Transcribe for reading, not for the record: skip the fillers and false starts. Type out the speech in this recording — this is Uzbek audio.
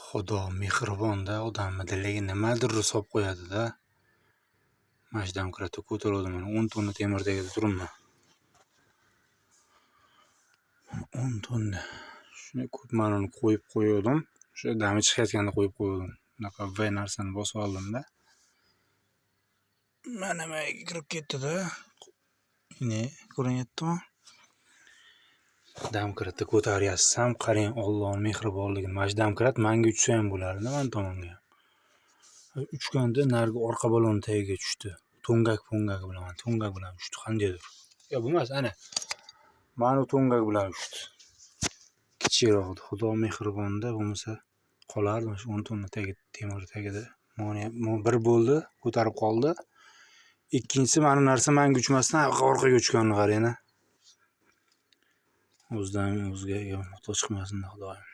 Xudo mehribon-da, odamni diliga nimadir solib qo'yadi-da. Mana shu domkratda ko'tardim, 10 tonna temir tagida turibman. 10 tonna. Shuni ko'pmanini qo'yib qo'ydim. O'sha dami chiqayotganda qo'yib qo'ydim. Bunaqa V narsani bosib oldim-da. Mana nimaga kirib ketdi-da. Ne, ko'rinyaptimi? Domkratda ko'taryapsam, qarang, Allohning mehribonligini. Mana shu domkrat menga uchsa ham bo'lardi, men tomonga. Uchganda narigi orqa balon tagiga tushdi. To'ngak bilan tushdi, qandaydir. Yo, bo'lmas, ana. Mana to'ngak bilan tushdi. Kichikroq, Xudo mehribonda, bo'lmasa qolardi shu 10 tonna temir tagida. Mana bir bo'ldi, ko'tarib qoldi. Ikkinchisi mana narsa menga uchmasdan orqaga uchganini qarang-a. O'zidan o'ziga muhtoj qilmasin, Xudoyim.